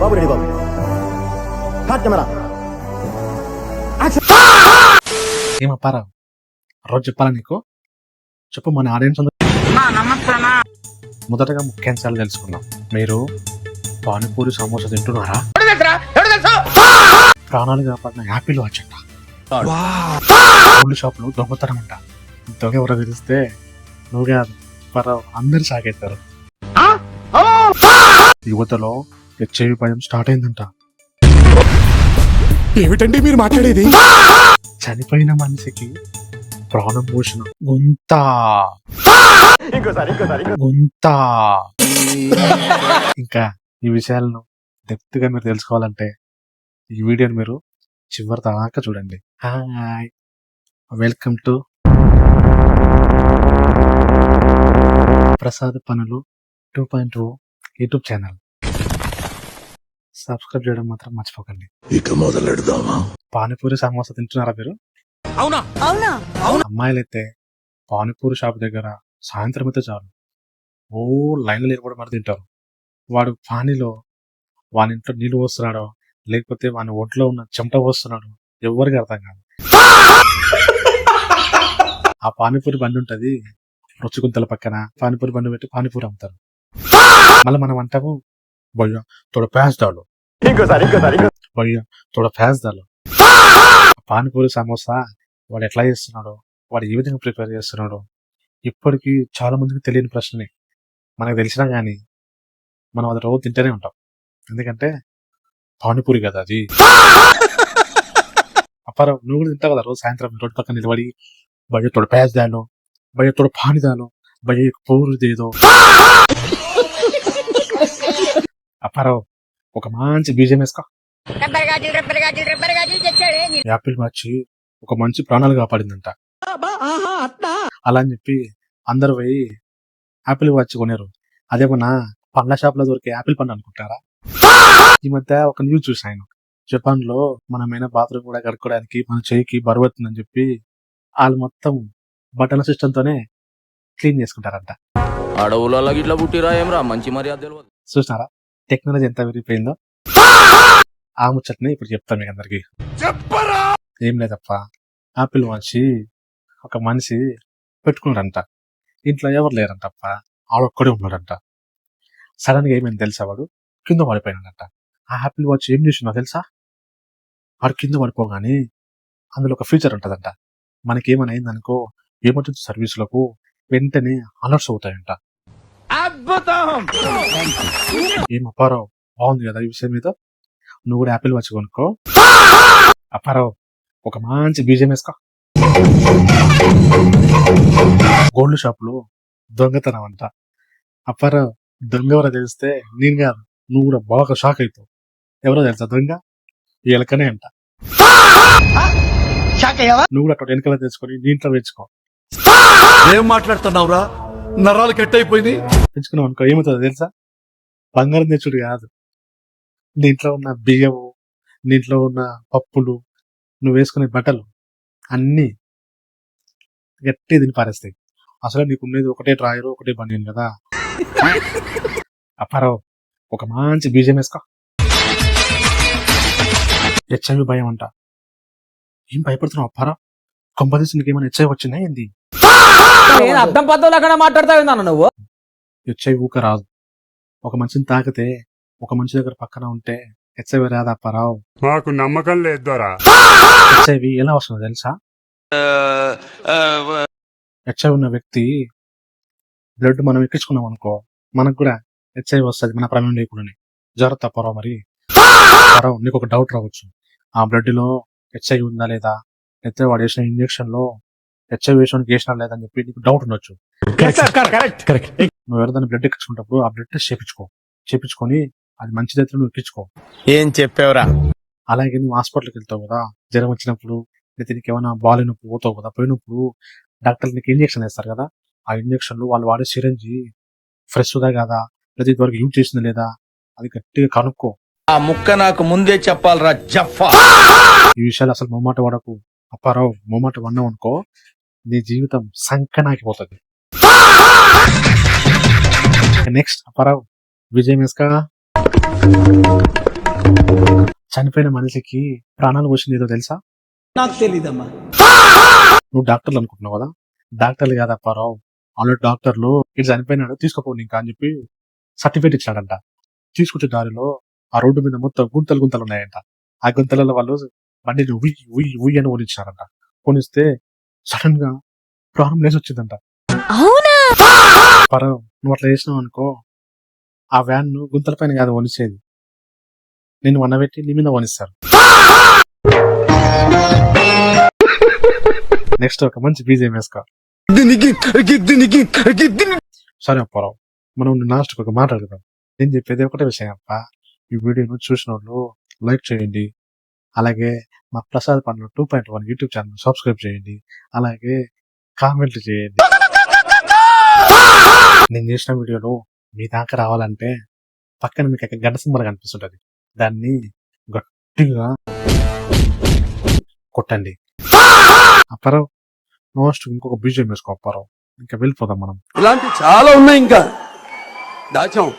బాబు ready బాబు. Hot camera. ఏమప్పారా రోజు చెప్పాలా నీకు? చెప్పు, మన ఆడియన్స్ మొదటగా ముఖ్యాంశాలు తెలుసుకుందాం. మీరు పానీపూరి సమోసా తింటున్నారా? ప్రాణాలు కాపాడిన యాపిల్ వాచ్ అంట. గోల్డ్ షాప్ లో దొంగతనం అంట. దొంగ ఎవరో తెలిస్తే నువ్వు కాదు పరావు అందరు సాగేస్తారు. యువతలో హెచ్ఐవి భయం స్టార్ట్ అయిందంట. ఏమిటండి మీరు మాట్లాడేది? చనిపోయిన మనిషికి ప్రాణం పోసిన గుంత ఇంకా ఈ విషయాలను డెప్త్ గా మీరు తెలుసుకోవాలంటే ఈ వీడియోని మీరు చివరి దాకా చూడండి. హాయ్, వెల్కమ్ టు ప్రసాద్ పనులు 2.0 యూట్యూబ్ ఛానల్. సబ్స్క్రైబ్ చేయడం మాత్రం మర్చిపోకండి. ఇక మొదలెడదామా? పానీపూరి సమోసా తింటున్నారా మీరు? అమ్మాయిలైతే పానీపూరి షాప్ దగ్గర సాయంత్రం అయితే చాలు ఓ లైన్లో నిలబడి మరి తింటారు. వాడు పానీలో వాని ఇంట్లో నీళ్ళు పోస్తున్నాడో లేకపోతే వాని ఒంట్లో ఉన్న చెమట పోస్తున్నాడు ఎవరికి అర్థం కాదు. ఆ పానీపూరి బండి ఉంటది రుచిగుంతల పక్కన, పానీపూరి బండి పెట్టి పానీపూరి అమ్ముతారు. మళ్ళీ మనం అంటాము భయ్యా తోడ ప్యాస్ దాలు, భయ్యా తోడ ప్యాస్ దాలు. పానీపూరి సమోసా వాడు ఎట్లా చేస్తున్నాడో, వాడు ఏ విధంగా ప్రిపేర్ చేస్తున్నాడో ఇప్పటికీ చాలా మందికి తెలియని ప్రశ్నే. మనకు తెలిసినా కానీ మనం అది రోజు తింటూనే ఉంటాం. ఎందుకంటే పానీపూరి కదా అది. అప్పారావు నువ్వు కూడా తింటావు కదా రోజు సాయంత్రం రోడ్డు పక్కన నిలబడి భయ్య తోడ ప్యాస్ దాలో, భయ్య తోడ పాని దాలో, భయ్య పూరి దేదో. అప్పారావు ఒక మంచి బీజం వేసుకో. యాపిల్ వాచ్ ఒక మంచి ప్రాణాలు కాపాడిందంట. అలా అని చెప్పి అందరు పోయి యాపిల్ వాచ్ కొనేరు. అదేమన్నా పండ్ల షాప్ లో దొరికే యాపిల్ పండు అనుకుంటారా? ఈ మధ్య ఒక న్యూస్ చూసాను. జపాన్ లో మనమైన బాత్రూమ్ కూడా కడుక్కోవడానికి మన చేయికి బరువు అవుతుందని చెప్పి వాళ్ళు మొత్తం బట్టల సిస్టమ్ తోనే క్లీన్ చేసుకుంటారంట. చూసినారా టెక్నాలజీ ఎంత విరిగిపోయిందో? ఆ ముచ్చట్ని ఇప్పుడు చెప్తాను మీకు అందరికి. ఏం లేదప్ప, యాపిల్ వాచ్ ఒక మనిషి పెట్టుకున్నాడంట. ఇంట్లో ఎవరు లేరంటప్ప, ఆడొక్కడే ఉన్నాడంట. సడన్ గా ఏమైంది తెలుసా? వాడు కింద పడిపోయినాడంట. ఆ యాపిల్ వాచ్ ఏం చేసిందో తెలుసా? వాడు కింద పడిపోగానే అందులో ఒక ఫీచర్ ఉంటదంట. మనకేమైనా అయిందనుకో ఎమర్జెన్సీ సర్వీసులకు వెంటనే అలర్ట్స్ అవుతాయంట. ఏం అప్పారావు బాగుంది కదా ఈ విషయం మీద? నువ్వు కూడా యాపిల్ వాచ్ కొనుక్కో. అప్పారావు ఒక మంచి బీజం వేసుకో. గోల్డ్ షాప్ లో దొంగతనం అంట. అప్పారావు దొంగ ఎవరో తెలిస్తే నేను కాదు నువ్వు కూడా బాగా షాక్ అవుతావు. ఎవరో తెలుసా దొంగ? ఎలకనే అంట. నువ్వు కూడా అక్కడ వెనకలా తెచ్చుకొని నీ ఇంట్లో పెంచుకో. ఏం మాట్లాడుతున్నావురా? నరాలు కట్ అయిపోయింది. పెంచుకున్నావు అనుకో ఏమవుతుందో తెలుసా? బంగారం తెచ్చుడు కాదు, దీంట్లో ఉన్న బియ్యము, దీంట్లో ఉన్న పప్పులు, నువ్వు వేసుకునే బట్టలు అన్నీ గట్టి తిని పారేస్తాయి. అసలు నీకు ఉండేది ఒకటే డ్రాయరు ఒకటే బనియన్ కదా. అప్పారావు ఒక మంచి బీజం వేసుకో. హెచ్ఐవి భయం అంట. ఏం భయపడుతున్నావు అప్పారావు? కొంపదీసి నీకేమైనా హెచ్ఐవి వచ్చిందా ఏంది? అర్థం పద్ధతులు మాట్లాడతావు నువ్వు. హెచ్ఐవి ఊక రాదు. ఒక మనిషిని తాకితే ఒక మనిషి దగ్గర పక్కన ఉంటే హెచ్ఐవి రాదా అప్పారావు? మాకు నమ్మకం లేదు దొరా. హెచ్ఐవి ఎలా వస్తుందో తెలుసా? హెచ్ఐవి ఉన్న వ్యక్తి బ్లడ్ మనం ఎక్కించుకున్నాం అనుకో మనకు కూడా హెచ్ఐవి వస్తుంది మన ప్రమేయం లేకుండానే. జాగ్రత్త అప్పారావు. మరి అప్పారావు నీకు ఒక డౌట్ రావచ్చు, ఆ బ్లడ్ లో హెచ్ఐవి ఉందా లేదా, లేకపోతే వాడు వేసిన ఇంజక్షన్ లో హెచ్ఐవి వేసానికి వేసినా లేదని చెప్పి నీకు డౌట్ ఉండొచ్చు. నువ్వు ఎవరైనా బ్లడ్ ఎక్కించుకున్నప్పుడు ఆ బ్లడ్ టెస్ట్ చేపించుకొని అది మంచి దగ్గర నువ్వు ఎక్కించుకో. ఏం చెప్పావురా? అలాగే నువ్వు హాస్పిటల్కి వెళ్తావు కదా, జ్వరం వచ్చినప్పుడు లేదా నీకు ఏమైనా బాగాలేనప్పుడు పోతావు కదా, పోయినప్పుడు డాక్టర్లు నీకు ఇంజక్షన్ వేస్తారు కదా, ఆ ఇంజక్షన్లు వాళ్ళు వాడే సిరంజి ఫ్రెష్గా కదా లేదా ఇదివరకు యూజ్ చేసింది లేదా అది గట్టిగా కనుక్కో. ఆ ముక్క నాకు ముందే చెప్పాలరా జఫా. ఈ విషయాలు అసలు మొమ్మాట వాడకు అప్పారావు. మొమ్మాట వన్నావు అనుకో నీ జీవితం సంకనాకిపోతుంది. నెక్స్ట్ అప్పారావు విజయం వేసుకా. చనిపోయిన మనిషికి ప్రాణాలు పోసింది ఏదో తెలుసా? నాకు తెలీదమ్మా. నువ్వు డాక్టర్లు అనుకుంటున్నావు కదా, డాక్టర్లు కాదు అప్పారావు. ఆల్రెడీ డాక్టర్లు ఇటు చనిపోయినాడు తీసుకోపోండి ఇంకా అని చెప్పి సర్టిఫికేట్ ఇచ్చాడంట. తీసుకొచ్చే దారిలో ఆ రోడ్డు మీద మొత్తం గుంతలు గుంతలు ఉన్నాయంట. ఆ గుంతలలో వాళ్ళు బండిని ఉయ్ ఉయ్ ఉయ్ అని ఓనిచ్చారంట. కొనిస్తే సడన్ గా ప్రాణం లేచి వచ్చిందంట. పరం నువ్వు అట్లా చేసినావు అనుకో, ఆ వ్యాన్ ను గుంతల పైన కాదు వనిచేది, నిన్ను వనబెట్టి నీ మీద వనిస్తారు. నెక్స్ట్ ఒక మంచి బీజేం వేసుకో. సరే అప్పారావు, మనం లాస్ట్ ఒక మాట్లాడదాం. నేను చెప్పేది ఒకటే విషయం అప్ప, ఈ వీడియోను చూసిన వాళ్ళు లైక్ చేయండి, అలాగే మా ప్రసాద్ పండ్ల 2.1 యూట్యూబ్ ఛానల్ సబ్స్క్రైబ్ చేయండి, అలాగే కామెంట్ చేయండి. నేను చేసిన వీడియోలు మీ దాకా రావాలంటే పక్కన మీకు ఒక గంట సింబల్ కనిపిస్తుంటది, దాన్ని గట్టిగా కొట్టండి. అప్పారావు మోస్ట్ ఇంకొక బీజం వేసుకో అప్పారావు, ఇంకా వెళ్ళిపోదాం మనం. ఇలాంటి చాలా ఉన్నాయి ఇంకా దాచాం.